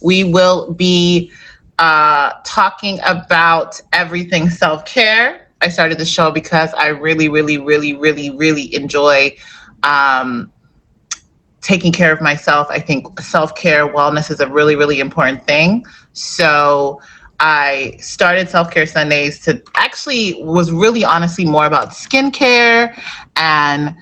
We will be talking about everything self-care. I started the show because I really, really, really, really, really enjoy um, taking care of myself. I think self-care, wellness is a really, really important thing. So I started Selfcare Sundays to actually was really honestly more about skincare and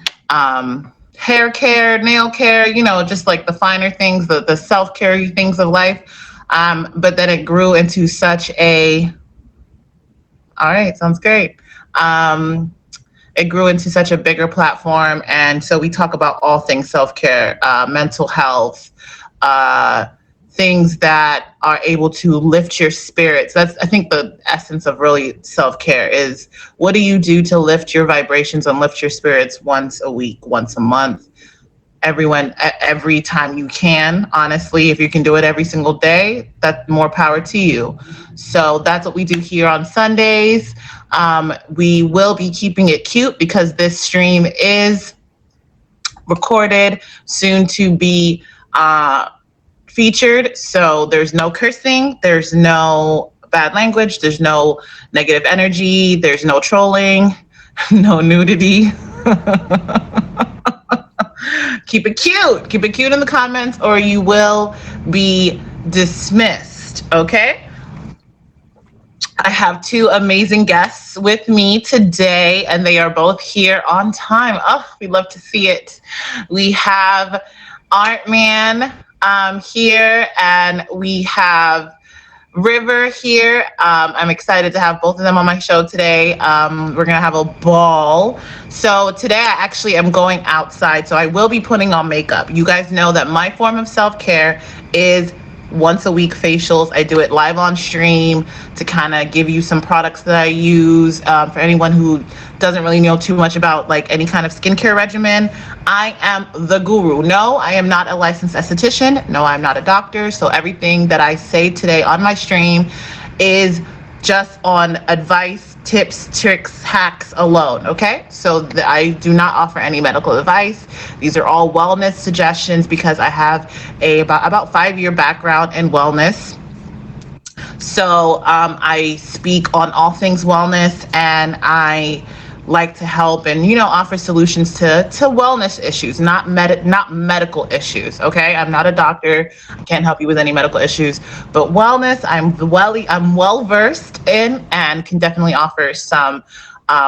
hair care, nail care, just like the finer things, the self-care things of life. But then it grew into such a, all right, sounds great. Um, it grew into such a bigger platform. And so we talk about all things self-care, mental health, uh, things that are able to lift your spirits. That's, I think, the essence of really self-care is what do you do to lift your vibrations and lift your spirits once a week, once a month, every time you can. Honestly, if you can do it every single day, that's more power to you. So that's what we do here on Sundays. We will be keeping it cute because this stream is recorded, soon to be featured. So there's no cursing, there's no bad language, there's no negative energy, there's no trolling, no nudity. Keep it cute. Keep it cute in the comments or you will be dismissed. Okay? I have two amazing guests with me today, and they are both here on time. Oh, we love to see it. We have Art Man here, and we have River here. I'm excited to have both of them on my show today. We're going to have a ball. So today I actually am going outside, so I will be putting on makeup. You guys know that my form of self-care is once a week facials. I do it live on stream to kind of give you some products that I use. For anyone who doesn't really know too much about like any kind of skincare regimen, I am the guru. No, I am not a licensed esthetician. No, I'm not a doctor. So everything that I say today on my stream is just on advice, tips, tricks, hacks alone, okay? So I do not offer any medical advice. These are all wellness suggestions because I have about 5-year background in wellness. So I speak on all things wellness, and I like to help and offer solutions to wellness issues, not medical issues. Okay, I'm not a doctor. I can't help you with any medical issues, but wellness I'm well versed in and can definitely offer some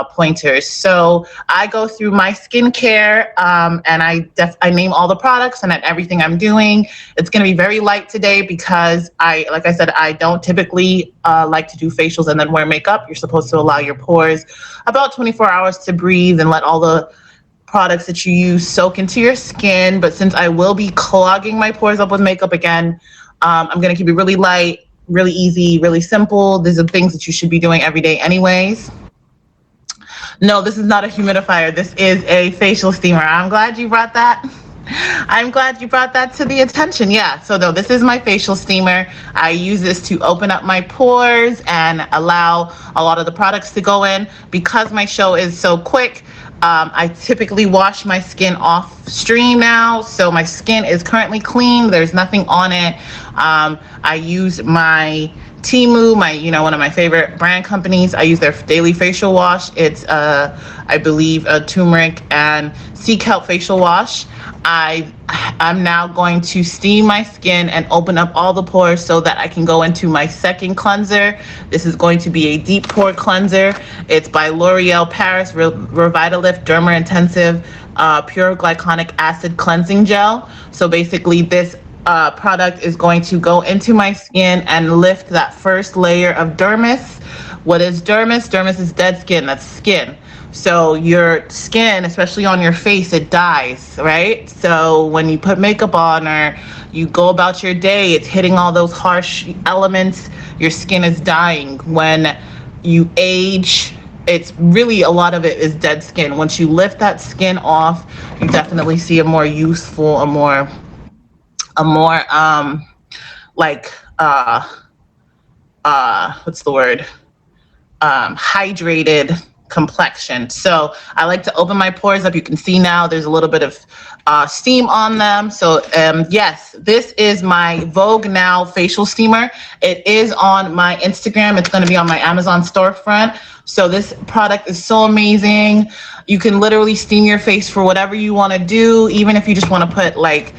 pointers. So I go through my skincare and I name all the products and everything I'm doing. It's going to be very light today because like I said, I don't typically like to do facials and then wear makeup. You're supposed to allow your pores about 24 hours to breathe and let all the products that you use soak into your skin. But since I will be clogging my pores up with makeup again, I'm going to keep it really light, really easy, really simple. These are things that you should be doing every day anyways. No, this is not a humidifier. This is a facial steamer. I'm glad you brought that. I'm glad you brought that to the attention. Yeah, so no, this is my facial steamer. I use this to open up my pores and allow a lot of the products to go in. Because my show is so quick, I typically wash my skin off stream now. So my skin is currently clean. There's nothing on it. I use my Temu, one of my favorite brand companies. I use their daily facial wash. It's I believe a turmeric and sea kelp facial wash. I'm now going to steam my skin and open up all the pores so that I can go into my second cleanser. This is going to be a deep pore cleanser. It's by L'Oreal Paris Revitalift Derma Intensive Pure Glycolic Acid Cleansing Gel. So basically this product is going to go into my skin and lift that first layer of dermis. What is dermis? Dermis is dead skin. That's skin. So your skin, especially on your face, it dies, right? So when you put makeup on or you go about your day, it's hitting all those harsh elements. Your skin is dying. When you age, it's really a lot of it is dead skin. Once you lift that skin off, you definitely see a more youthful, a more what's the word? Hydrated complexion. So I like to open my pores up. You can see now there's a little bit of steam on them. So yes, this is my Vogue Now facial steamer. It is on my Instagram. It's going to be on my Amazon storefront. So this product is so amazing. You can literally steam your face for whatever you want to do, even if you just want to put like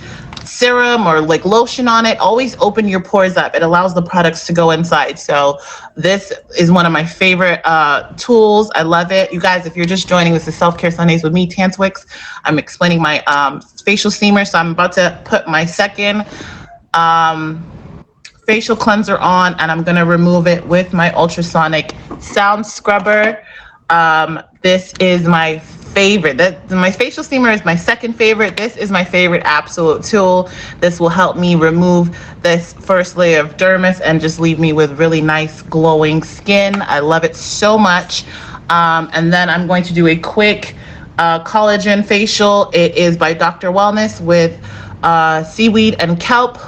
serum or like lotion on it. Always open your pores up. It allows the products to go inside. So this is one of my favorite tools. I love it. You guys, if you're just joining, this is Self-Care Sundays with me, Tantwix. I'm explaining my facial steamer. So I'm about to put my second facial cleanser on, and I'm going to remove it with my ultrasonic sound scrubber. This is my favorite. My facial steamer is my second favorite. This is my favorite absolute tool. This will help me remove this first layer of dermis and just leave me with really nice glowing skin. I love it so much. And then I'm going to do a quick collagen facial. It is by Dr. Wellness with seaweed and kelp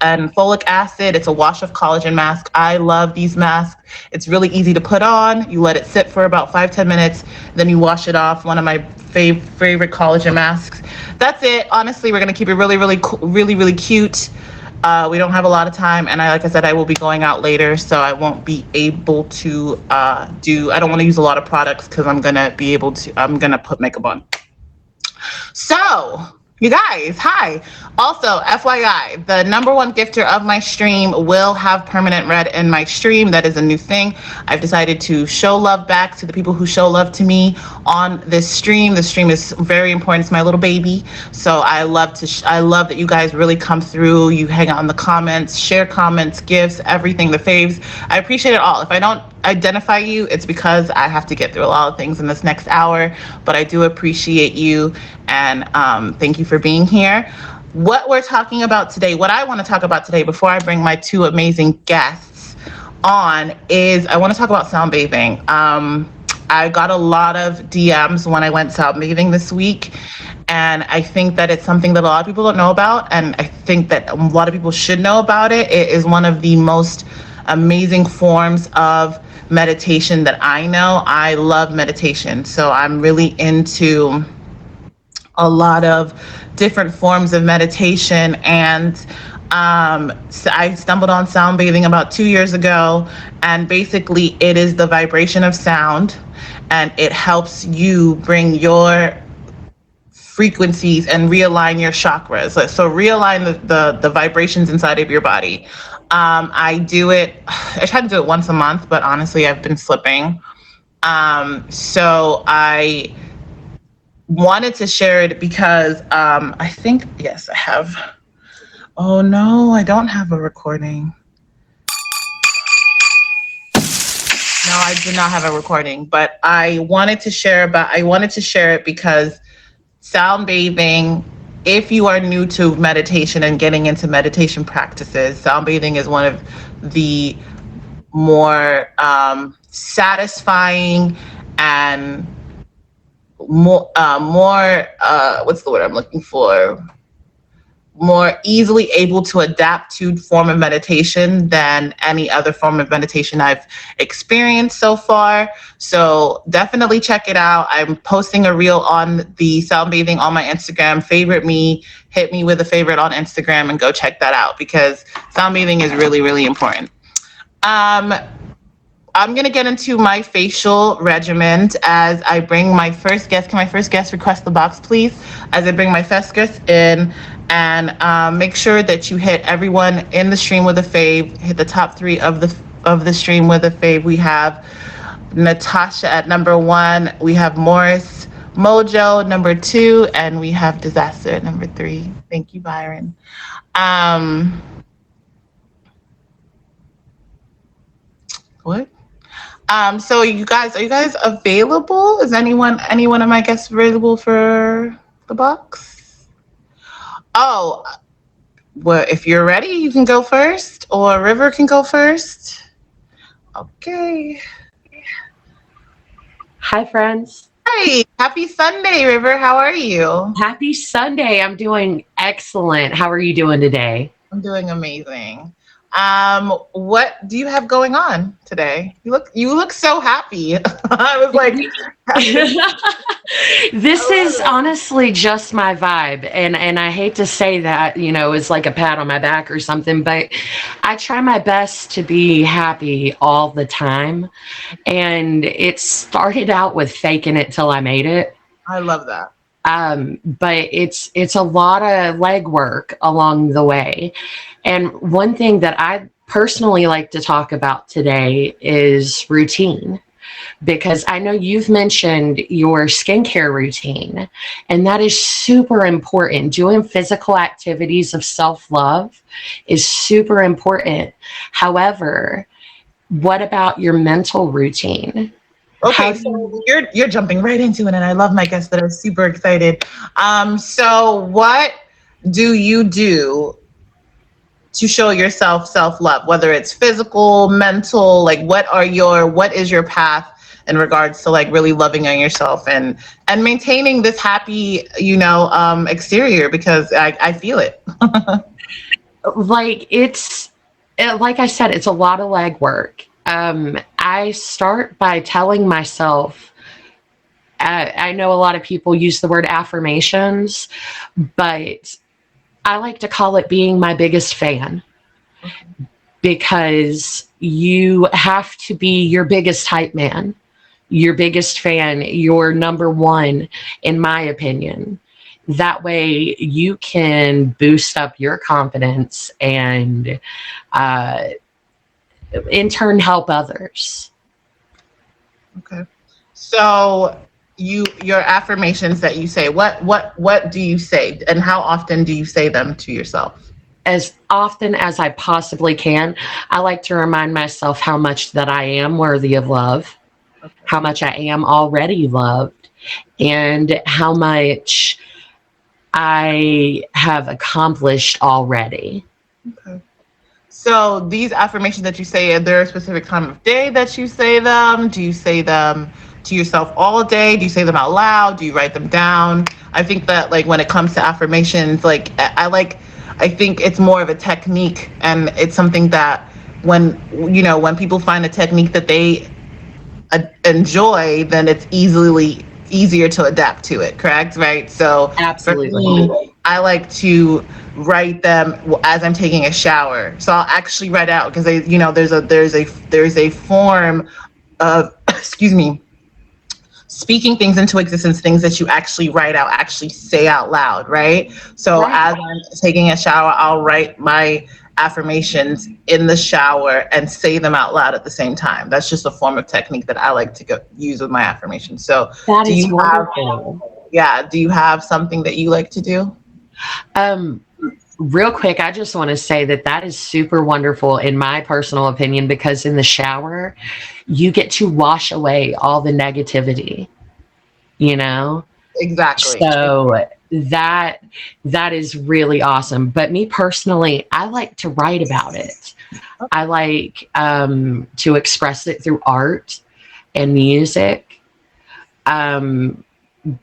and folic acid. It's a wash of collagen mask. I love these masks. It's really easy to put on. You let it sit for about 5-10 minutes, then you wash it off. One of my favorite collagen masks. That's it. Honestly, we're gonna keep it really cute. We don't have a lot of time, and like I said, I will be going out later, so I won't be able to I don't want to use a lot of products because I'm gonna put makeup on. So, you guys, hi. Also, FYI, the number one gifter of my stream will have permanent red in my stream. That is a new thing. I've decided to show love back to the people who show love to me on this stream. The stream is very important. It's my little baby. So I love that you guys really come through. You hang out in the comments, share comments, gifts, everything, the faves. I appreciate it all. If I don't identify you, it's because I have to get through a lot of things in this next hour, but I do appreciate you, and thank you for being here. What we're talking about today, what I want to talk about today before I bring my two amazing guests on, is I want to talk about sound bathing. I got a lot of DMs when I went sound bathing this week, and I think that it's something that a lot of people don't know about, and I think that a lot of people should know about it. It is one of the most amazing forms of meditation that I know. I love meditation, so I'm really into a lot of different forms of meditation, and so I stumbled on sound bathing about 2 years ago, and basically it is the vibration of sound, and it helps you bring your frequencies and realign your chakras. So realign the vibrations inside of your body. I try to do it once a month, but honestly, I've been slipping. So I wanted to share it because I think, yes, I have. Oh no, I don't have a recording. No, I do not have a recording, but I wanted to share it because sound bathing, if you are new to meditation and getting into meditation practices, sound bathing is one of the more satisfying and more what's the word I'm looking for? More easily able to adapt to form of meditation than any other form of meditation I've experienced so far. So definitely check it out. I'm posting a reel on the sound bathing on my Instagram. Favorite me, hit me with a favorite on Instagram, and go check that out because sound bathing is really, really important. I'm going to get into my facial regimen as I bring my first guest. Can my first guest request the box, please? As I bring my first guest in, and make sure that you hit everyone in the stream with a fave. Hit the top 3 of the stream with a fave. We have Natasha at number 1. We have Morris Mojo number 2, and we have Disaster at number 3. Thank you, Byron. What? So are you guys available? Is anyone of my guests available for the box? Oh, well, if you're ready, you can go first, or River can go first. Okay. Hi, friends. Hi, happy Sunday, River. How are you? Happy Sunday. I'm doing excellent. How are you doing today? I'm doing amazing. What do you have going on today? You look so happy. I was like, This is honestly just my vibe. And I hate to say that, it's like a pat on my back or something, but I try my best to be happy all the time. And it started out with faking it till I made it. I love that. But it's a lot of legwork along the way. And one thing that I personally like to talk about today is routine, because I know you've mentioned your skincare routine, and that is super important. Doing physical activities of self love is super important. However, what about your mental routine? How Okay, do so you you're jumping right into it, and I love my guests that are super excited. So what do you do to show yourself self love, whether it's physical, mental, like what is your path in regards to like really loving on yourself and maintaining this happy, exterior because I feel it. like like I said, it's a lot of legwork. I start by telling myself, I know a lot of people use the word affirmations, but I like to call it being my biggest fan, because you have to be your biggest hype man, your biggest fan, your number one, in my opinion. That way you can boost up your confidence and uh, in turn help others. Okay. So your affirmations that you say, what do you say and how often do you say them to yourself? As often as I possibly can, I like to remind myself how much that I am worthy of love, Okay. how much I am already loved, and how much I have accomplished already. Okay. So these affirmations that you say, are there a specific time of day that you say them? Do you say them to yourself all day? Do you say them out loud? Do you write them down? I think that like when it comes to affirmations, like I think it's more of a technique and it's something that when people find a technique that they enjoy, then it's easier to adapt to it, correct? Right? So for Absolutely. me, I like to write them as I'm taking a shower. So I'll actually write out because there's a form of excuse me, speaking things into existence, things that you actually write out, actually say out loud, right? So Right. as I'm taking a shower, I'll write my affirmations in the shower and say them out loud at the same time. That's just a form of technique that I like to use with my affirmations. So That do is you have, wonderful. do you have something that you like to do? Um, Real quick, I just want to say that that is super wonderful in my personal opinion, because in the shower, you get to wash away all the negativity, you know? Exactly. So that is really awesome. But me personally, I like to write about it. I like to express it through art and music, um,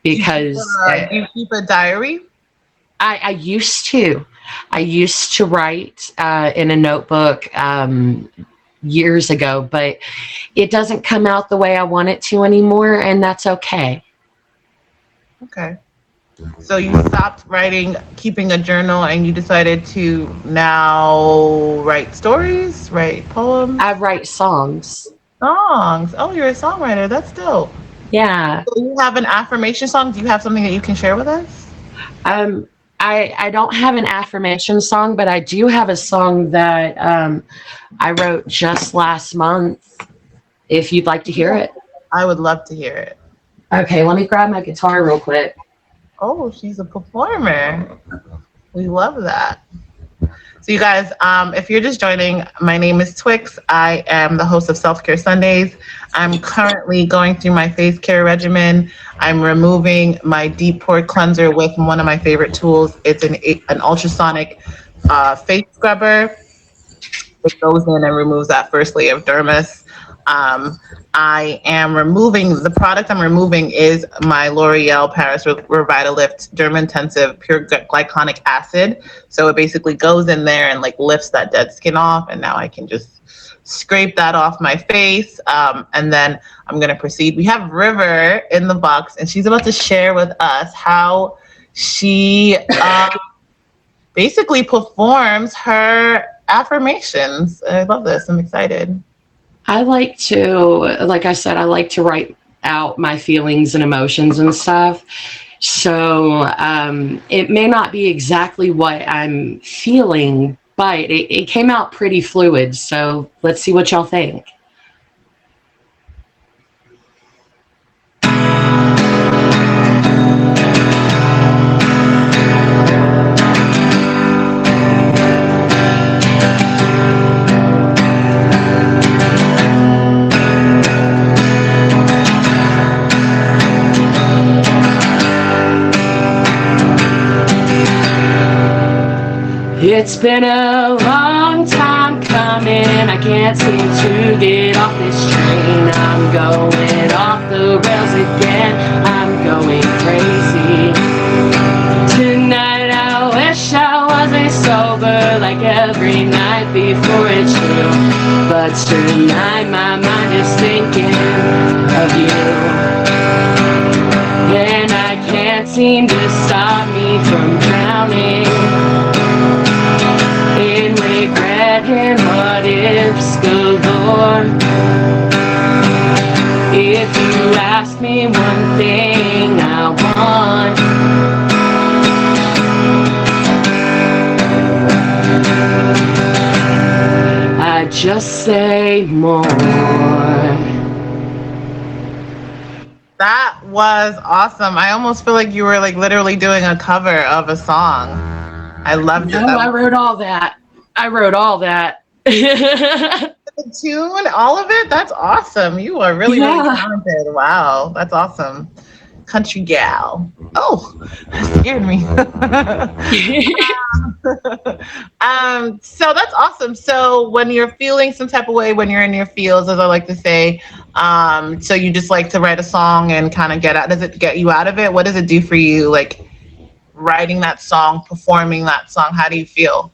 because Do you keep a diary? I used to. I used to write in a notebook years ago, but it doesn't come out the way I want it to anymore, and that's okay. Okay. So you stopped writing, keeping a journal, and you decided to now write stories, write poems, I write songs. songs. Oh, you're a songwriter. That's dope. Yeah. Do you have an affirmation song? Do you have something that you can share with us? Um, I don't have an affirmation song, but I do have a song that I wrote just last month, if you'd like to hear it. I would love to hear it. Okay, let me grab my guitar real quick. Oh, she's a performer. We love that. So, you guys, if you're just joining, my name is Twix. I am the host of Selfcare Sundays. I'm currently going through my face care regimen. I'm removing my deep pore cleanser with one of my favorite tools. It's an ultrasonic face scrubber. It goes in and removes that first layer of dermis. Um, I am removing the product I'm removing is my L'Oreal Paris Revitalift Dermintensive Pure Glycolic Acid. So it basically goes in there and like lifts that dead skin off, and now I can just scrape that off my face. And then I'm gonna proceed. We have River in the box, and she's about to share with us how she basically performs her affirmations. I love this. I'm excited. I like to, like I said, I like to write out my feelings and emotions and stuff. So it may not be exactly what I'm feeling, but it came out pretty fluid. So let's see what y'all think. It's been a long time coming. I can't seem to get off this train. I'm going off the rails again. I'm going crazy. Tonight I wish I wasn't sober like every night before it's true. But tonight my mind is thinking of you. And I can't seem to stop me from drowning in regret and what ifs galore. If you ask me one thing I want, I just say more. That was awesome. I almost feel like you were like literally doing a cover of a song. I loved it. No, I wrote all that. I wrote all that. The tune, all of it. That's awesome. You are really, really talented. Wow, that's awesome. Country gal. Oh, that scared me. So that's awesome. So when you're feeling some type of way, when you're in your feels, as I like to say, so you just like to write a song and kind of get out. Does it get you out of it? What does it do for you? Like writing that song, performing that song. How do you feel?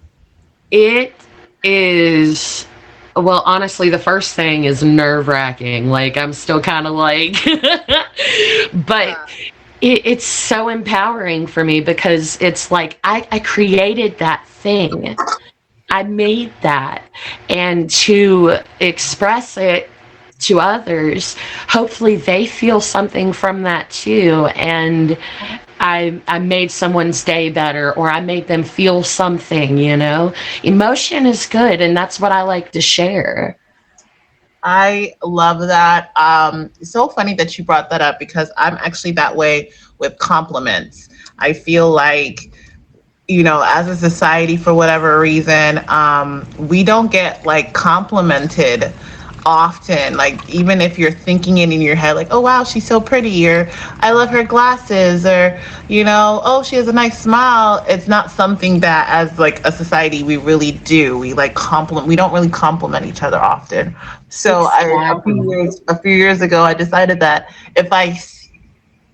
It is, well, honestly, the first thing is nerve wracking. Like, I'm still kind of like, but it's so empowering for me because it's like I created that thing. I made that. And to express it to others, hopefully they feel something from that too. And I made someone's day better, or I made them feel something, you know? Emotion is good, and that's what I like to share. I love that. It's so funny that you brought that up because I'm actually that way with compliments. I feel like, you know, as a society, for whatever reason, we don't get like complimented often. Like even if you're thinking it in your head, like, oh wow, she's so pretty, or I love her glasses, or you know, oh she has a nice smile. It's not something that as like a society we really do. We like compliment. We don't really compliment each other often. So a few years ago, I decided that if I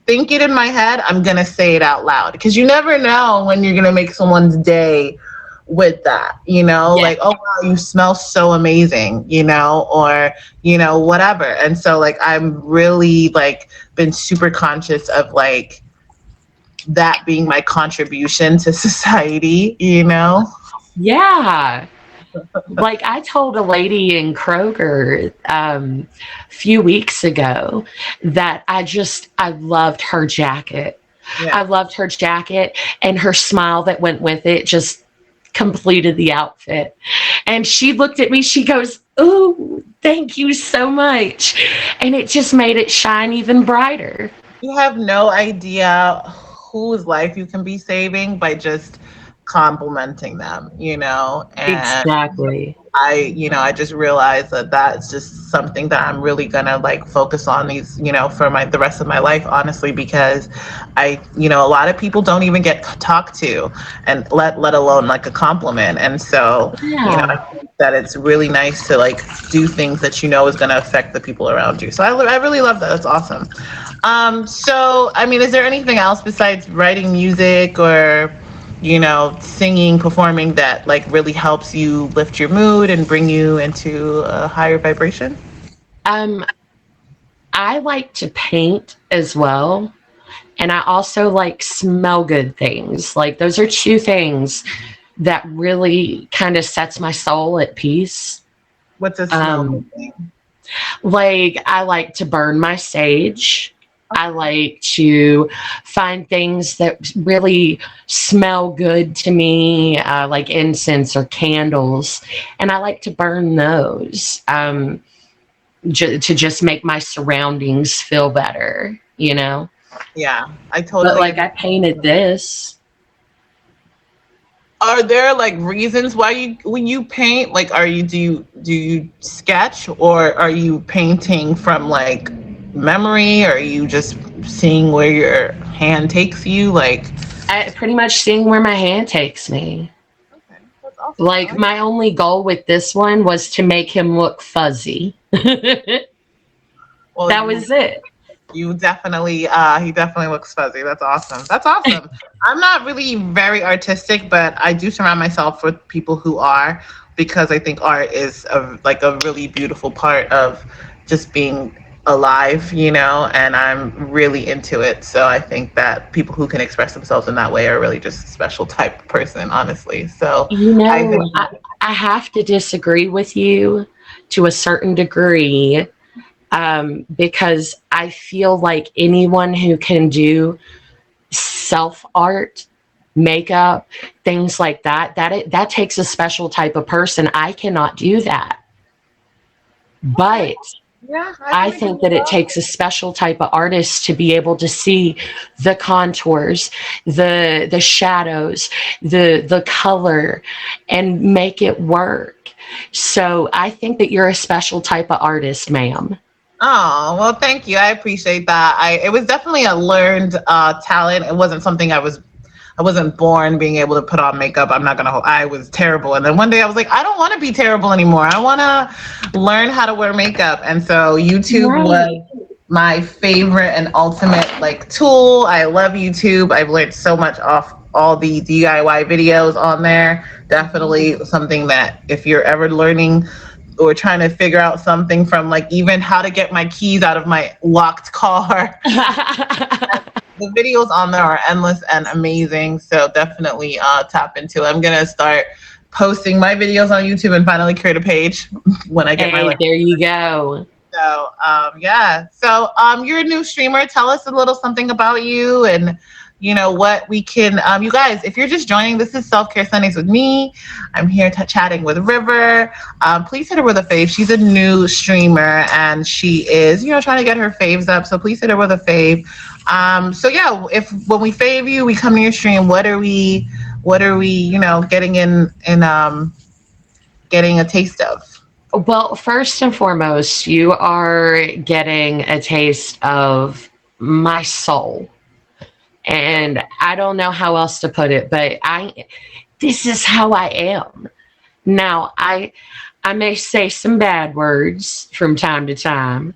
think it in my head, I'm gonna say it out loud because you never know when you're gonna make someone's day with that, you know, like, oh wow, you smell so amazing, you know, or you know, whatever. And so like I'm really like been super conscious of like that being my contribution to society, you know. Yeah. Like I told a lady in Kroger a few weeks ago that I loved her jacket. I loved her jacket, and her smile that went with it just completed the outfit. And she looked at me, she goes, "Oh, thank you so much." And it just made it shine even brighter. You have no idea whose life you can be saving by just complimenting them, and Exactly. I just realized that that's just something that I'm really gonna like focus on these, for the rest of my life, honestly, because a lot of people don't even get talked to, and let alone like a compliment. And so, I Yeah. think that it's really nice to like do things that is gonna affect the people around you. So I really love that. That's awesome. So I mean, is there anything else besides writing music or singing, performing that like really helps you lift your mood and bring you into a higher vibration? Um, I like to paint as well. And I also like smell good things. Like those are two things that really kind of sets my soul at peace. What's a smell good Um, thing? like I like to burn my sage. I like to find things that really smell good to me, like incense or candles, and I like to burn those to just make my surroundings feel better, you know. Yeah, I But totally like I agree. painted this. Are there like reasons why when you paint, like do you sketch, or are you painting from like memory, or are you just seeing where your hand takes you? Like, I pretty much seeing where my hand takes me. okay, that's awesome. I Like like. my only goal with this one was to make him look fuzzy. That Well, was it. you definitely, he definitely looks fuzzy. That's awesome. That's awesome. I'm not really very artistic, but I do surround myself with people who are, because I think art is like a really beautiful part of just being alive, and I'm really into it. So I think that people who can express themselves in that way are really just a special type of person, honestly. So You I know, think, I have to disagree with you to a certain degree, because I feel like anyone who can do self art, makeup, things like that, that takes a special type of person. I cannot do that. okay, But yeah, I I can agree think with that it that. takes a special type of artist to be able to see the contours, the shadows, the color, and make it work. So I think that you're a special type of artist, ma'am. Oh, well, thank you. I appreciate that. It was definitely a learned talent. It wasn't something I wasn't born being able to put on makeup. I'm not gonna hold. I was terrible, and then one day I was like, I don't want to be terrible anymore. I want to learn how to wear makeup, and so YouTube Right. was my favorite and ultimate like tool. I love YouTube. I've learned so much off all the DIY videos on there. Definitely something that if you're ever learning or trying to figure out something, from like even how to get my keys out of my locked car, the videos on there are endless and amazing. So definitely tap into it. I'm gonna start posting my videos on YouTube and finally create a page when I get my Hey, license. there you go. So yeah. So you're a new streamer. Tell us a little something about you, and what we can. You guys, if you're just joining, this is Self-Care Sundays with me. I'm here chatting with River. Please hit her with a fave. She's a new streamer, and she is trying to get her faves up. So please hit her with a fave. So yeah, if when we fave you, we come to your stream. What are we getting in getting a taste of? Well, first and foremost, you are getting a taste of my soul. And I don't know how else to put it, but this is how I am. Now, I may say some bad words from time to time,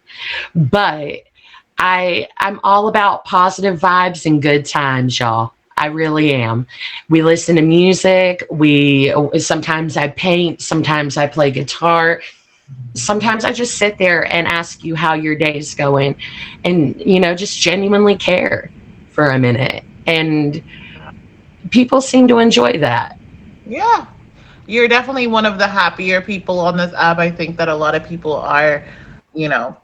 but I'm all about positive vibes and good times, y'all. I really am. We listen to music. We sometimes I paint, sometimes I play guitar, sometimes I just sit there and ask you how your day's going, and just genuinely care for a minute. And people seem to enjoy that. Yeah, you're definitely one of the happier people on this app. I think that a lot of people are, you know,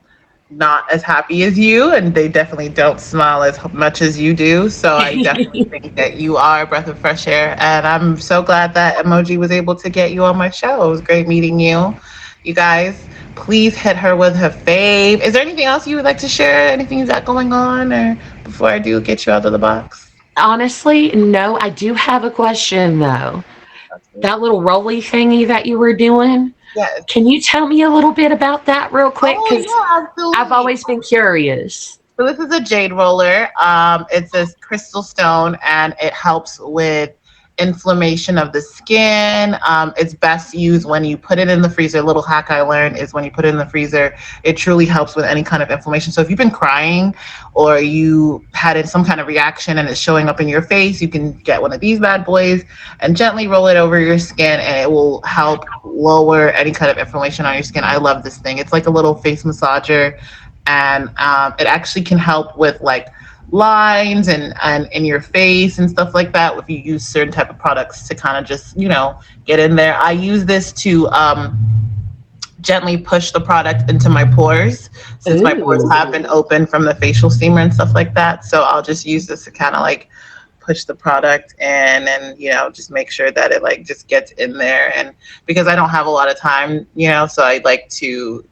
not as happy as you, and they definitely don't smile as much as you do. So I definitely think that you are a breath of fresh air. And I'm so glad that Emoji was able to get you on my show. It was great meeting you. You guys, please hit her with her fave. Is there anything else you would like to share? Anything you got going on, or before I do get you out of the box? Honestly, no. I do have a question though. That Absolutely. little rolly thingy that you were doing, Yes. can you tell me a little bit about that real quick? Oh Because yeah, I've absolutely. always been curious. So this is a jade roller. It's a crystal stone, and it helps with inflammation of the skin. It's best used when you put it in the freezer. A little hack I learned is when you put it in the freezer, it truly helps with any kind of inflammation. So if you've been crying or you had some kind of reaction and it's showing up in your face, you can get one of these bad boys and gently roll it over your skin, and it will help lower any kind of inflammation on your skin. I love this thing. It's like a little face massager, and it actually can help with like lines and in your face and stuff like that if you use certain type of products to kind of just get in there. I use this to gently push the product into my pores since my pores Ooh. have been open from the facial steamer and stuff like that. So I'll just use this to kind of like push the product in, and just make sure that it like just gets in there. And because I don't have a lot of time, so I like to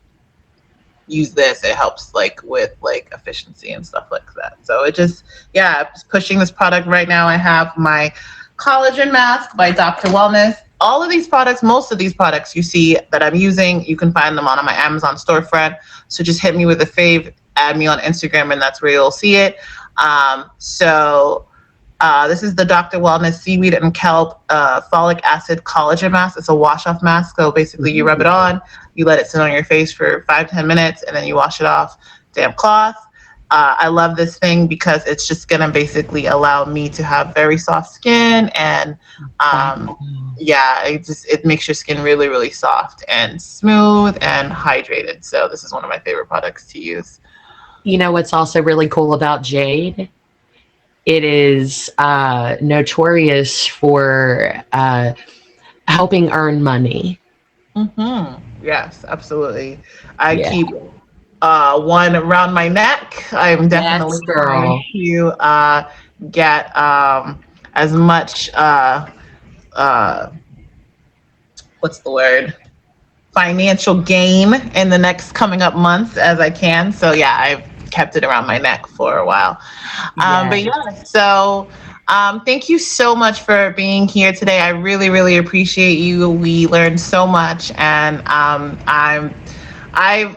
use this. It helps like with like efficiency and stuff like that. So it just, yeah, I'm just pushing this product right now. I have my collagen mask by Dr. Wellness. All of these products, most of these products you see that I'm using, you can find them on my Amazon storefront. So just hit me with a fave, add me on Instagram, and that's where you'll see it. This is the Dr. Wellness Seaweed and Kelp Folic Acid Collagen Mask. It's a wash-off mask. So basically you rub it on, you let it sit on your face for 5-10 minutes, and then you wash it off, damp cloth. I love this thing because it's just going to basically allow me to have very soft skin. And yeah, it makes your skin really, really soft and smooth and hydrated. So this is one of my favorite products to use. You know what's also really cool about jade? It is notorious for helping earn money. Yes, absolutely. I Yeah. keep one around my neck. I'm definitely Yes, trying girl. to get as much uh, what's the word, financial gain in the next coming up months as I can. So yeah, I've kept it around my neck for a while. But Yes. yeah, so thank you so much for being here today. I really, really appreciate you. We learned so much, and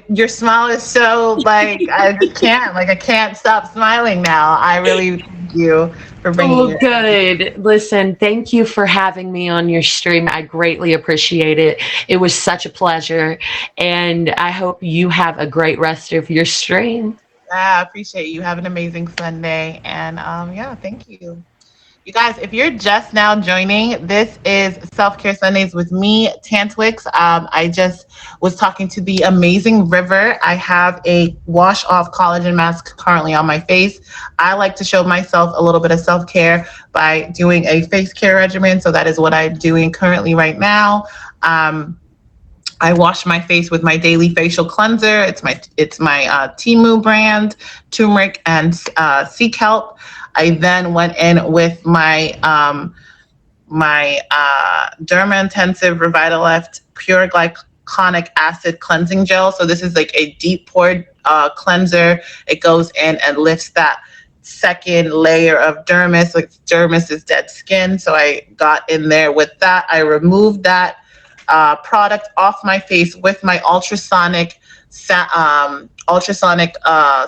your smile is so like I can't stop smiling now. I really thank you for bringing Oh, your. good. Listen, thank you for having me on your stream. I greatly appreciate it. It was such a pleasure. And I hope you have a great rest of your stream. I appreciate you. Have an amazing Sunday, and yeah, thank you. You guys, if you're just now joining, this is Self-Care Sundays with me, Tantwix. I just was talking to the amazing River. I have a wash-off collagen mask currently on my face. I like to show myself a little bit of self-care by doing a face care regimen. So that is what I'm doing currently right now. I wash my face with my daily facial cleanser. It's my Timu brand, turmeric and sea kelp. I then went in with my Derma Intensive Revitalift Pure Glycolic Acid Cleansing Gel. So this is like a deep pored cleanser. It goes in and lifts that second layer of dermis. Like dermis is dead skin. So I got in there with that. I removed that product off my face with my ultrasonic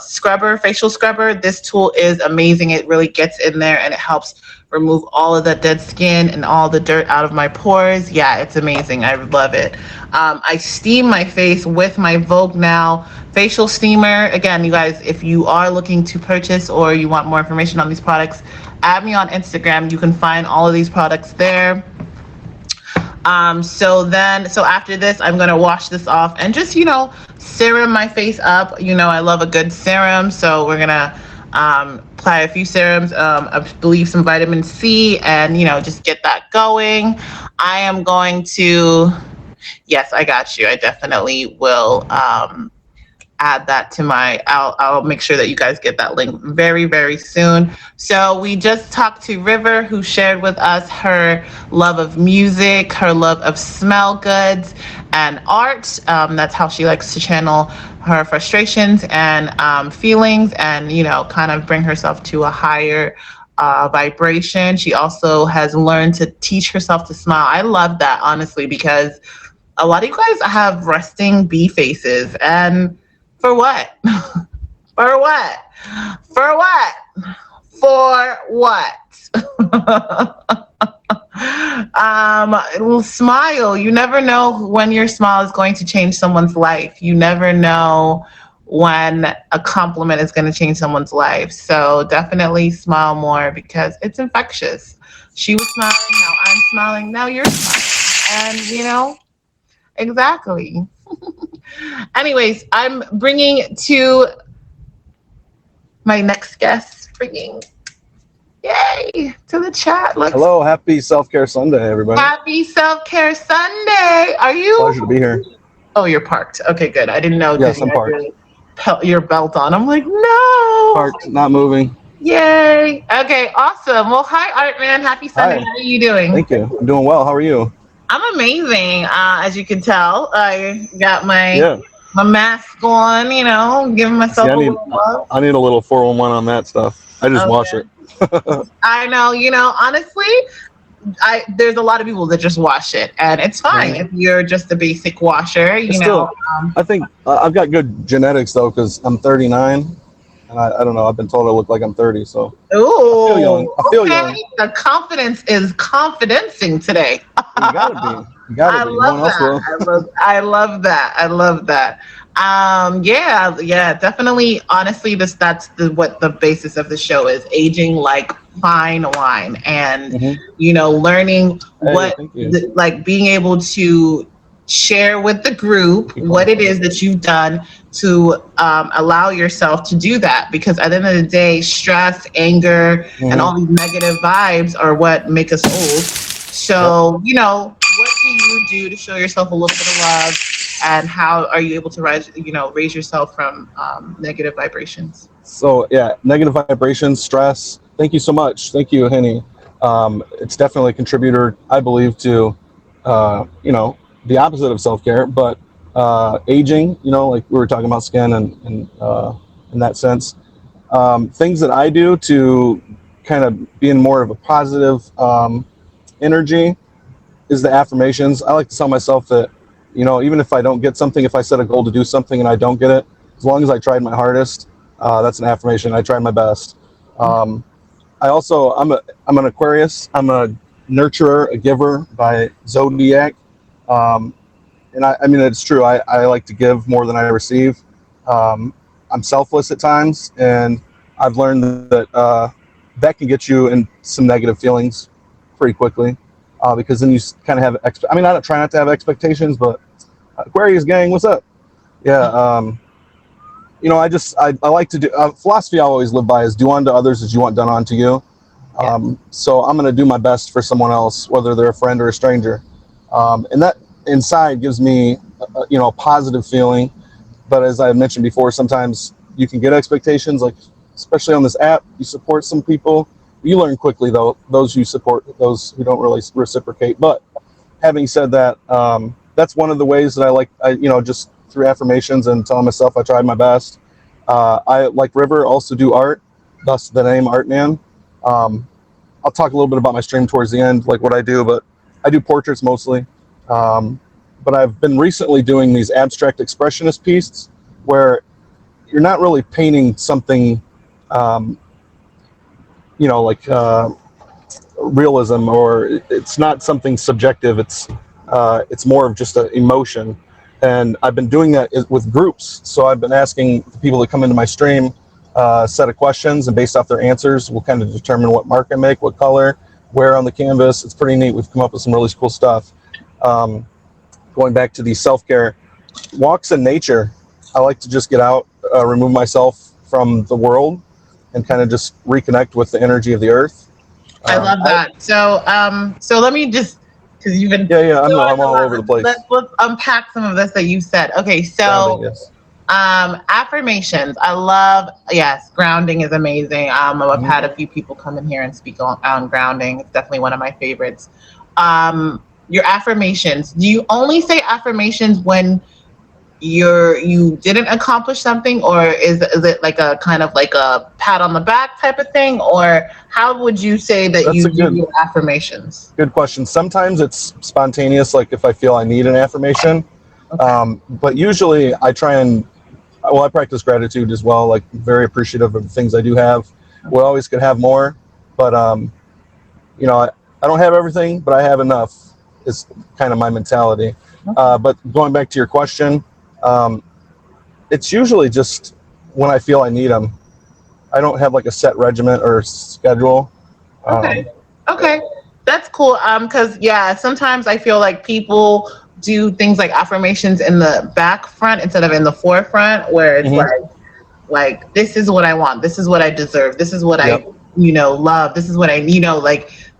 scrubber, facial scrubber. This tool is amazing. It really gets in there and it helps remove all of the dead skin and all the dirt out of my pores. Yeah, it's amazing. I love it. I steam my face with my Vogue Now facial steamer. Again, you guys, if you are looking to purchase or you want more information on these products, add me on Instagram. You can find all of these products there. So after this, I'm going to wash this off and just, serum my face up. I love a good serum. So we're going to apply a few serums, I believe some vitamin C, and, just get that going. I am going to, yes, I got you. I definitely will add that to I'll make sure that you guys get that link very, very soon. So we just talked to River, who shared with us her love of music, her love of smell goods and art. That's how she likes to channel her frustrations and feelings, and kind of bring herself to a higher vibration. She also has learned to teach herself to smile. I love that, honestly, because a lot of you guys have resting bee faces. And for what? For what? For what? For what? Smile. You never know when your smile is going to change someone's life. You never know when a compliment is going to change someone's life. So definitely smile more because it's infectious. She was smiling, now I'm smiling, now you're smiling. And, exactly. Anyways, I'm bringing to my next guest, bringing, yay, to the chat. Hello, happy Self-Care Sunday, everybody. Happy Selfcare Sunday. Are you? Pleasure to be here. Oh, you're parked. Okay, good. I didn't know. Yes, I'm parked. Your belt on. I'm like, no. Parked, not moving. Yay. Okay, awesome. Well, hi, Artman. Happy Sunday. Hi. How are you doing? Thank you. I'm doing well. How are you? I'm amazing. As you can tell, I got my mask on, giving myself a little love. I need a little 411 on that stuff. I just wash it. I know, honestly, there's a lot of people that just wash it, and it's fine if you're just a basic washer, I think I've got good genetics, though, because I'm 39, and I don't know, I've been told I look like I'm 30, so ooh, I feel young. Young. The confidence is confidencing today. You gotta be. You gotta be. No one else will. I love that. I love that. Yeah, definitely. Honestly, that's what the basis of the show is: aging like fine wine, and learning like being able to share with the group what it is that you've done to allow yourself to do that. Because at the end of the day, stress, anger, and all these negative vibes are what make us old. So, what do you do to show yourself a little bit of love? And how are you able to raise yourself from negative vibrations? So yeah, negative vibrations, stress. Thank you so much. Thank you, Henny. It's definitely a contributor, I believe, to the opposite of self-care, but aging. Like we were talking about skin and in that sense, things that I do to kind of be in more of a positive energy is the affirmations. I like to tell myself that. Even if I don't get something, if I set a goal to do something and I don't get it, as long as I tried my hardest, that's an affirmation. I tried my best. I'm an Aquarius. I'm a nurturer, a giver by zodiac. And I mean, it's true. I like to give more than I receive. I'm selfless at times, and I've learned that that can get you in some negative feelings pretty quickly. Because then you kind of have, I don't try not to have expectations, but Aquarius gang, what's up? Yeah, I like to do, philosophy I always live by is do unto others as you want done unto you. So I'm going to do my best for someone else, whether they're a friend or a stranger. And that inside gives me, a positive feeling. But as I mentioned before, sometimes you can get expectations, like especially on this app, you support some people. You learn quickly, though, those you support, those who don't really reciprocate. But having said that, that's one of the ways that I like, just through affirmations and telling myself I tried my best. I, like River, also do art, thus the name Artman. I'll talk a little bit about my stream towards the end, like what I do, but I do portraits mostly. But I've been recently doing these abstract expressionist pieces where you're not really painting something like realism, or it's not something subjective. It's more of just an emotion, and I've been doing that with groups. So I've been asking the people that come into my stream a set of questions, and based off their answers, we'll kind of determine what mark I make, what color, where on the canvas. It's pretty neat. We've come up with some really cool stuff. Going back to the self-care walks in nature, I like to just get out, remove myself from the world, and kind of just reconnect with the energy of the earth. I love that. So let me just, because you've been I'm all over the place. Let's unpack some of this that you said. Okay, so affirmations. I love, grounding is amazing. I've had a few people come in here and speak on grounding. It's definitely one of my favorites. Your affirmations. Do you only say affirmations when you didn't accomplish something, or is it like a kind of like a pat on the back type of thing, or how would you say that That's you a do good your affirmations? good question. Sometimes it's spontaneous, like if I feel I need an affirmation. Okay. But usually I try and, well, I practice gratitude as well, like very appreciative of the things I do have. We always could have more, but I don't have everything, but I have enough is kind of my mentality. But going back to your question, um, it's usually just when I feel I need them. I don't have like a set regiment or schedule. Okay. Um, Okay. That's cool. Cause yeah, sometimes I feel like people do things like affirmations in the back front instead of in the forefront, where it's mhm. like this is what I want, this is what I deserve, this is what I Yep. love, this is what I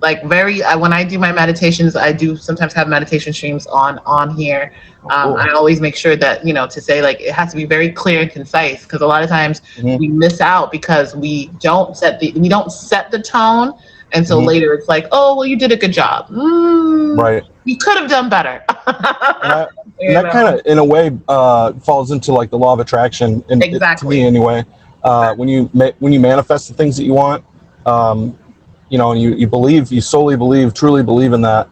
like very when I do my meditations, I do sometimes have meditation streams on here. Oh, cool. I always make sure that to say like it has to be very clear and concise, because a lot of times Mhm. we miss out because we don't set the tone, and so Mhm. later it's like, oh well, you did a good job. Right. You could have done better. And I and you that kind know of in a way falls into like the law of attraction, to me exactly. anyway. When you manifest the things that you want, um, and you believe, you solely believe, truly believe in that.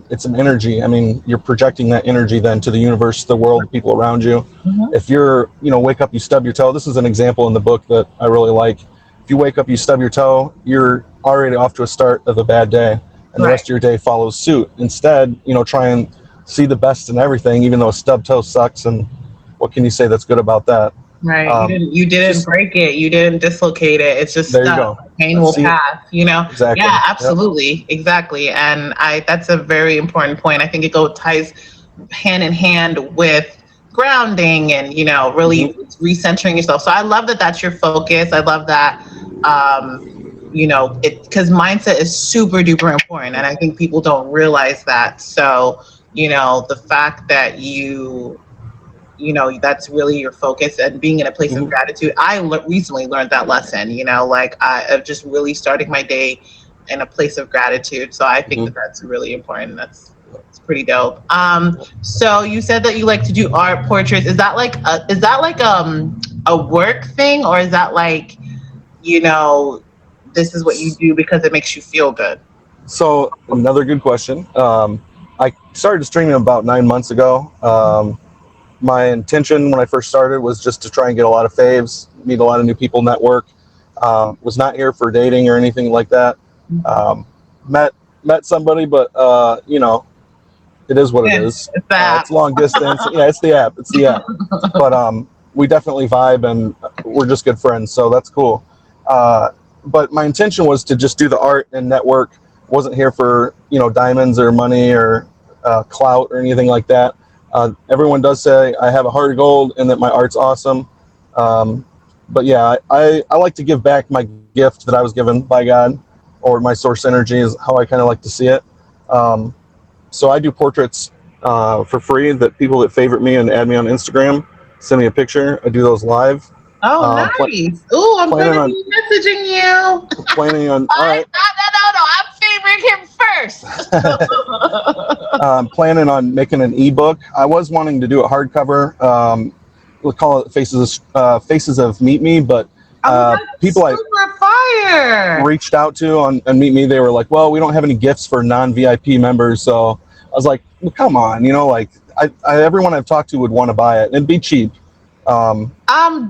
It's an energy. I mean, you're projecting that energy then to the universe, the world, the people around you. Mhm. If you're, wake up, you stub your toe. This is an example in the book that I really like. If you wake up, you stub your toe, you're already off to a start of a bad day, and the Right. rest of your day follows suit. Instead, try and see the best in everything, even though a stub toe sucks. And what can you say that's good about that? Right. You didn't Just break it. You didn't dislocate it. It's just there you stuff. go. Pain will See it pass. exactly. Yeah, Yep. absolutely. Exactly. And that's a very important point. I think it ties hand in hand with grounding and, Hmm. really recentering yourself. So I love that that's your focus. I love that because mindset is super duper important, and I think people don't realize that. So, the fact that that's really your focus, and being in a place of Hmm. gratitude. Recently learned that lesson, like of just really starting my day in a place of gratitude. So I think Hmm. that that's really important. That's it's pretty dope. So you said that you like to do art portraits. Is that like a work thing, or is that like, you know this is what you do because it makes you feel good? So another good question. I started streaming about 9 months ago. My intention when I first started was just to try and get a lot of faves, meet a lot of new people, network. Was not here for dating or anything like that. Um, met met somebody, but it is what it Yeah, is. it's that. It's long distance. Yeah, it's the app. It's the app. But we definitely vibe, and we're just good friends, so that's cool. But my intention was to just do the art and network. Wasn't here for diamonds or money or clout or anything like that. Everyone does say I have a heart of gold and that my art's awesome. Um, but yeah, I like to give back my gift that I was given by God, or my source energy is how I kind of like to see it. Um, so I do portraits for free, that people that favorite me and add me on Instagram send me a picture. I do those live. Oh, Pl- nice. Oh, I'm planning gonna on be messaging you. planning on all I, right. no. I'm favoring him first. Planning on making an ebook. I was wanting to do a hardcover. We'll call it Faces of Meet Me, but Oh, that's people I super fire. reached out to on Meet Me, they were like, "Well, we don't have any gifts for non-VIP members." So I was like, well, "Come on, like everyone I've talked to would want to buy it. It'd be cheap." Um,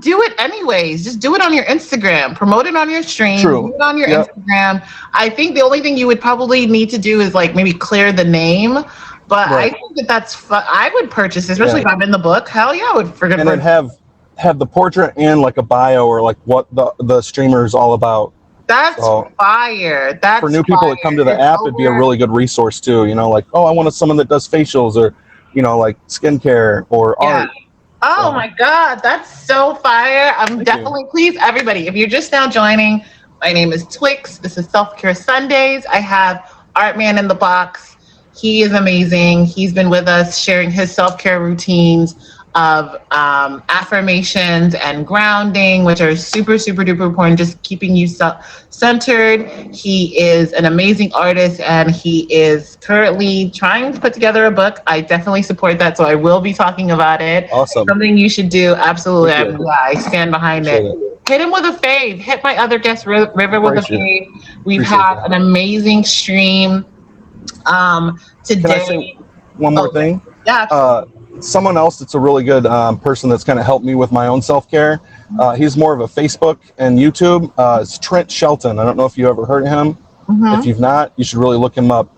Do it anyways. Just do it on your Instagram. Promote it on your stream. Do True. it on your Yep. Instagram. I think the only thing you would probably need to do is like maybe clear the name. But I Right. think that that's fun. I would purchase, especially Yeah. if I'm in the book. Hell yeah, I would freaking And then purchase. have the portrait and like a bio, or like what the streamer is all about. That's So fire. for That's new people that come fire. to the It's app, it'd be a over. really good resource too. Like, oh, I want someone that does facials, or like skincare or Yeah. art. Oh So my God, that's so fire. I'm thank you. definitely, please, everybody, if you're just now joining, my name is Twix. This is Selfcare Sundays. I have Art Man in the box. He is amazing. He's been with us sharing his self care routines. of affirmations and grounding, which are super, super duper important, just keeping you centered. He is an amazing artist, and he is currently trying to put together a book. I definitely support that, so I will be talking about it. Awesome. Something you should do. Absolutely. Thank you. I stand behind it. Hit him with a fave. Hit my other guest, River, with a fave. We've had an amazing stream today. Can I say one more thing? Yeah. Someone else that's a really good person that's kind of helped me with my own self-care. He's more of a Facebook and YouTube. It's Trent Shelton. I don't know if you ever heard of him. If you've not, you should really look him up.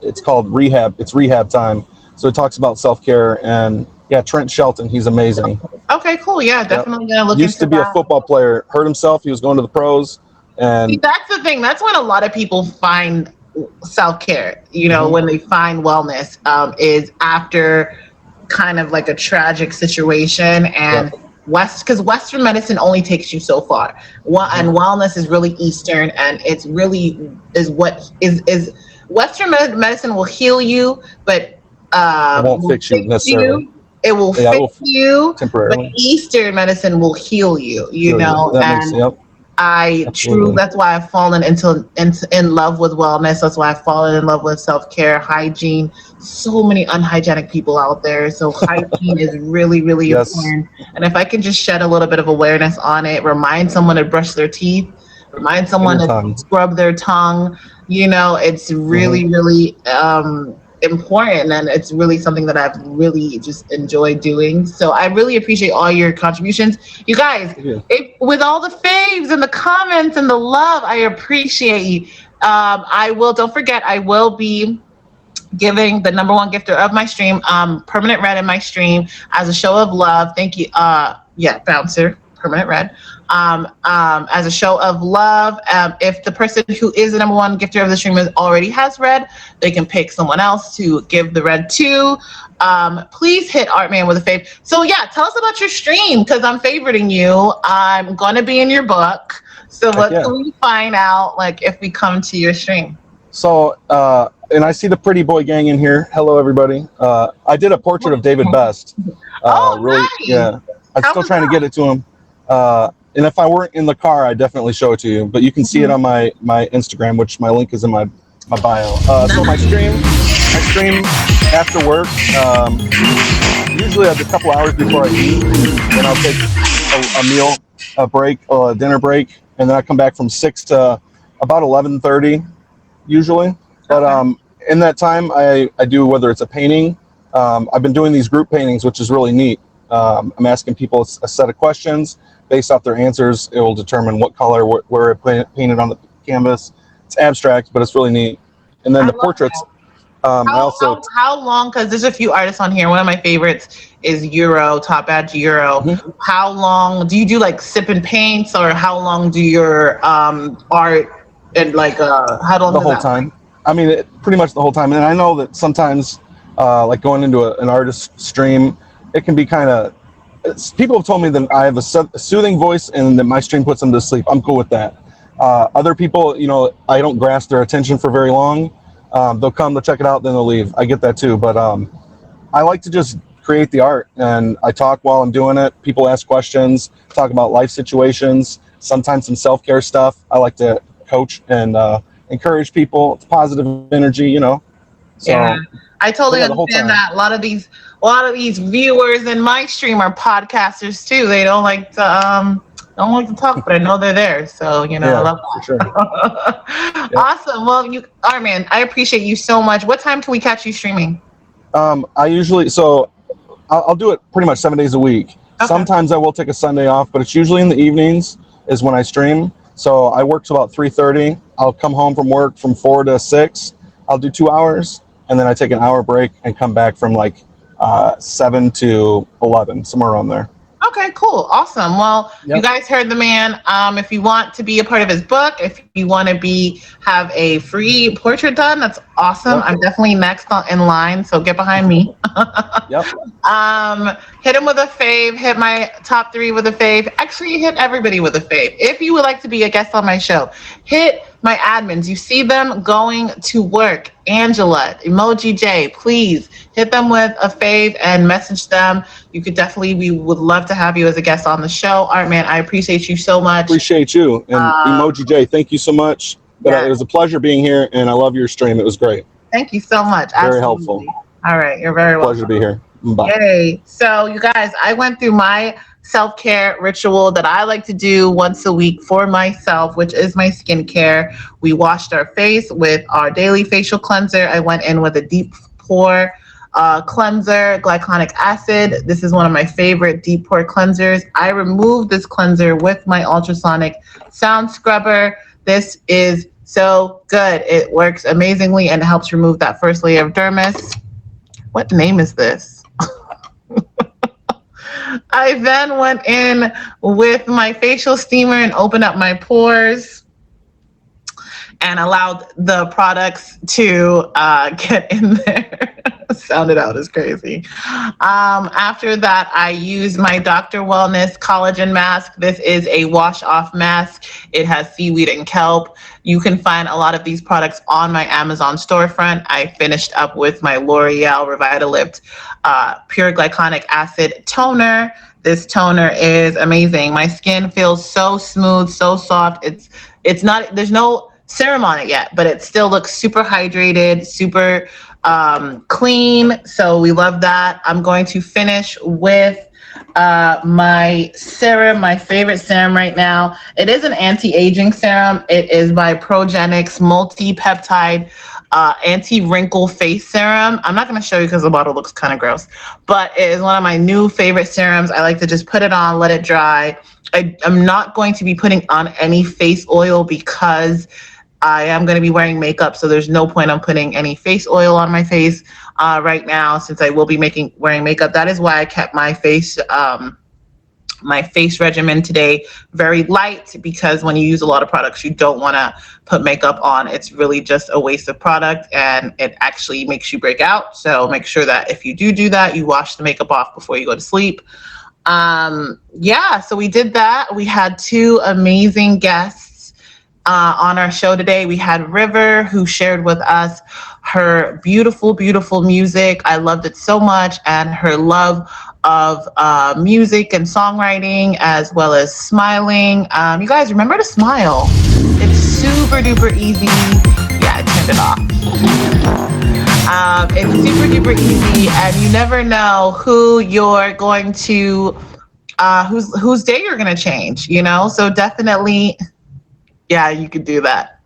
It's called Rehab. It's Rehab Time. So it talks about self-care, and yeah, Trent Shelton. He's amazing. Okay, cool. Yeah, definitely gonna look Used into to be that. a football player. Hurt himself. He was going to the pros. And see, that's the thing. That's when a lot of people find self-care. You know, when they find wellness, is after kind of like a tragic situation, and because Western medicine only takes you so far. And wellness is really Eastern, and it's really is what is Western medicine will heal you, but it won't fix you necessarily. It will fix you temporarily. But Eastern medicine will heal you. You know, that makes, I truly, that's why I've fallen in love with wellness. That's why I've fallen in love with self-care, hygiene. So many unhygienic people out there. So hygiene is really, really important. And if I can just shed a little bit of awareness on it, remind someone to brush their teeth, remind someone to scrub their tongue, you know, it's really, really important, and it's really something that I've really just enjoyed doing. So I really appreciate all your contributions, you guys. With all the faves and the comments and the love, I appreciate you. Don't forget, I will be giving the number one gifter of my stream, Permanent Red, in my stream as a show of love. Thank you. Bouncer, Permanent Red. As a show of love. If the person who is the number one gifter of the stream already has red, they can pick someone else to give the red to. Please hit Artman with a fave. So yeah, tell us about your stream, because I'm favoriting you. I'm gonna be in your book. So what can we find out, like, if we come to your stream? So, and I see the pretty boy gang in here. Hello, everybody. I did a portrait of David Best. Really, nice. Yeah. I'm still trying to get it to him. And if I weren't in the car, I'd definitely show it to you. But you can see it on my Instagram, which my link is in my bio. So my stream after work. Usually a couple hours before I eat, then I'll take a meal, a break, a dinner break, and then I come back from 6 to about 11:30, usually. But in that time, I do, whether it's a painting. I've been doing these group paintings, which is really neat. I'm asking people a set of questions. Based off their answers, it will determine what color, where it painted on the canvas. It's abstract, but it's really neat. And then the portraits. How long? Because there's a few artists on here. One of my favorites is Euro, Top Badge Euro. How long do you do, like, sip and paints, or how long do your art, and like how long? The whole time. I mean, pretty much the whole time. And I know that sometimes, like going into an artist stream, it can be kind of. People have told me that I have a soothing voice and that my stream puts them to sleep. I'm cool with that. Other people, you know, I don't grasp their attention for very long. They'll come, they'll check it out, then they'll leave. I get that too. But I like to just create the art, and I talk while I'm doing it. People ask questions, talk about life situations, sometimes some self-care stuff. I like to coach and encourage people. It's positive energy, you know. So, yeah, I totally understand that. A lot of these viewers in my stream are podcasters too. They don't like to talk, but I know they're there. So, you know, I love that. For sure. Awesome. Well, Artman, I appreciate you so much. What time can we catch you streaming? I usually, I'll do it pretty much 7 days a week. Okay. Sometimes I will take a Sunday off, but it's usually in the evenings is when I stream. So I work till about 3:30. I'll come home from work from 4 to 6. I'll do 2 hours, and then I take an hour break and come back from like 7 to 11, somewhere around there. Okay, cool. Awesome. Well, you guys heard the man. If you want to be a part of his book, if you want to have a free portrait done, that's awesome. I'm definitely next in line, so get behind me. Hit him with a fave. Hit my top 3 with a fave. Actually, hit everybody with a fave. If you would like to be a guest on my show, hit my admins, you see them going to work. Angela, Emoji J, please hit them with a fave and message them. You could definitely, we would love to have you as a guest on the show. Artman, I appreciate you so much. Appreciate you. And Emoji J, thank you so much. But Yeah. it was a pleasure being here, and I love your stream. It was great. Thank you so much. Very Absolutely. helpful. All right, you're very welcome. Pleasure to be here. Bye. Yay. So, you guys, I went through my self-care ritual that I like to do once a week for myself, which is my skincare. We washed our face with our daily facial cleanser. I went in with a deep pore cleanser, glycolic acid. This is one of my favorite deep pore cleansers. I removed this cleanser with my ultrasonic sound scrubber. This is so good. It works amazingly and helps remove that first layer of dermis. What name is this? I then went in with my facial steamer and opened up my pores and allowed the products to get in there. Sounded out as crazy. After that, I used my Dr. Wellness collagen mask. This is a wash-off mask. It has seaweed and kelp. You can find a lot of these products on my Amazon storefront. I finished up with my L'Oreal Revitalift Pure Glycolic Acid Toner. This toner is amazing. My skin feels so smooth, so soft. It's not, there's no serum on it yet, but it still looks super hydrated, super clean. So we love that. I'm going to finish with my serum, my favorite serum right now. It is an anti-aging serum. It is by Progenics multi-peptide anti-wrinkle face serum. I'm not going to show you because the bottle looks kind of gross, but it is one of my new favorite serums. I like to just put it on, let it dry. I'm not going to be putting on any face oil because I am going to be wearing makeup, so there's no point on putting any face oil on my face right now, since I will be wearing makeup. That is why I kept my face regimen today very light, because when you use a lot of products, you don't want to put makeup on. It's really just a waste of product, and it actually makes you break out. So make sure that if you do that, you wash the makeup off before you go to sleep. Yeah, so we did that. We had two amazing guests on our show today. We had River, who shared with us her beautiful, beautiful music. I loved it so much, and her love of music and songwriting, as well as smiling. You guys remember to smile. It's super duper easy. Yeah, I turned it off. It's super duper easy, and you never know who you're going to, whose day you're going to change, you know? So definitely, yeah, you could do that.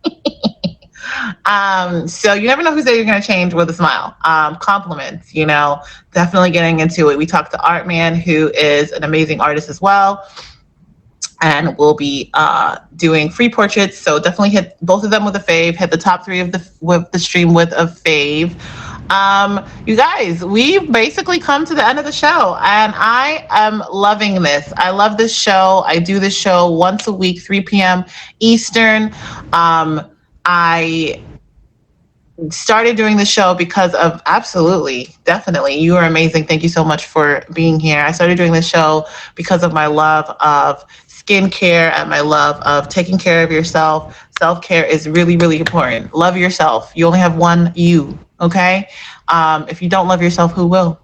So you never know whose day you're going to change with a smile. Compliments, you know, definitely getting into it. We talked to Artman, who is an amazing artist as well, and we'll be doing free portraits. So definitely hit both of them with a fave. Hit the top 3 of the stream with a fave. You guys, we've basically come to the end of the show, and I am loving this. I love this show. I do this show once a week, 3 p.m. Eastern. I started doing the show because of, absolutely, definitely, you are amazing. Thank you so much for being here. I started doing this show because of my love of skincare and my love of taking care of yourself. Self-care is really, really important. Love yourself. You only have one you, okay? If you don't love yourself, who will?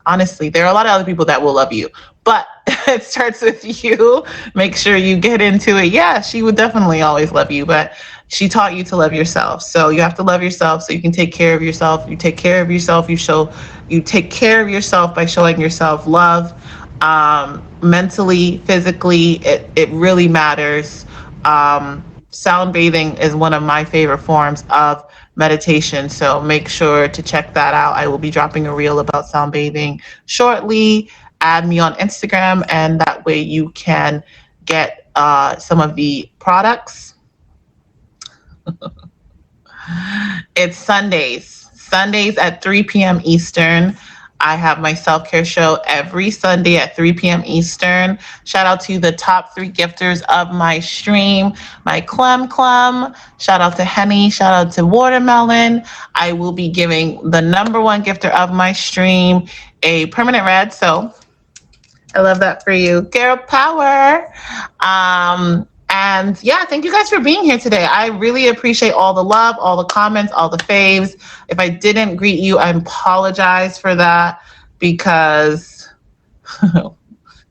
Honestly, there are a lot of other people that will love you, but it starts with you. Make sure you get into it. Yeah, she would definitely always love you, but she taught you to love yourself. So you have to love yourself so you can take care of yourself. You take care of yourself. You take care of yourself by showing yourself love, mentally, physically. It really matters. Sound bathing is one of my favorite forms of meditation, so make sure to check that out. I will be dropping a reel about sound bathing shortly. Add me on Instagram, and that way you can get some of the products. It's Sundays at 3 p.m. Eastern. I have my self-care show every Sunday at 3 p.m. Eastern. Shout out to the top 3 gifters of my stream, my Clem. Shout out to Henny. Shout out to Watermelon. I will be giving the number 1 gifter of my stream a permanent red. So I love that for you. Girl power. And yeah, thank you guys for being here today. I really appreciate all the love, all the comments, all the faves. If I didn't greet you, I apologize for that because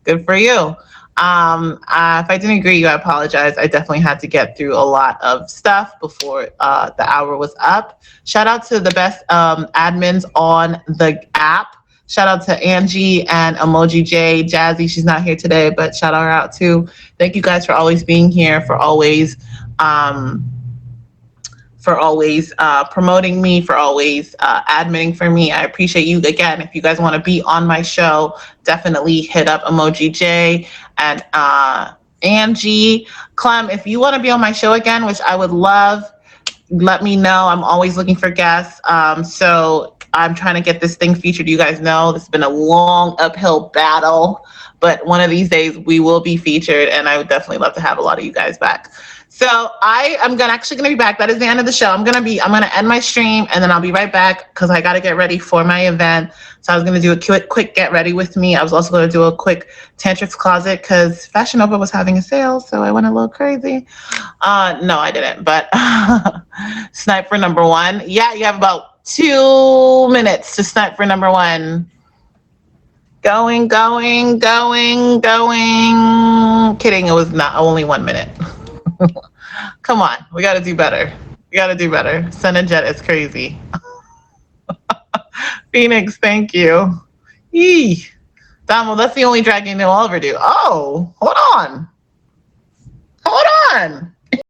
good for you. If I didn't greet you, I apologize. I definitely had to get through a lot of stuff before the hour was up. Shout out to the best admins on the app. Shout out to Angie and Emoji J. Jazzy, she's not here today, but shout her out too. Thank you guys for always being here, for always promoting me, for always admitting for me. I appreciate you. Again, if you guys want to be on my show, definitely hit up Emoji J and Angie. Clem, if you want to be on my show again, which I would love, let me know. I'm always looking for guests. So I'm trying to get this thing featured. You guys know this has been a long uphill battle, but one of these days we will be featured, and I would definitely love to have a lot of you guys back. So I am actually gonna be back. That is the end of the show. I'm gonna end my stream, and then I'll be right back because I gotta get ready for my event. So I was gonna do a quick get ready with me. I was also gonna do a quick Tantrix closet because Fashion Nova was having a sale, so I went a little crazy. No, I didn't. But snipe for number one. Yeah, you have about 2 minutes to snipe for number one. Going. Kidding, it was not only 1 minute. Come on, we got to do better. Sun and Jet is crazy. Phoenix, thank you. Yee. Donald, that's the only dragon you'll ever do. Oh, hold on.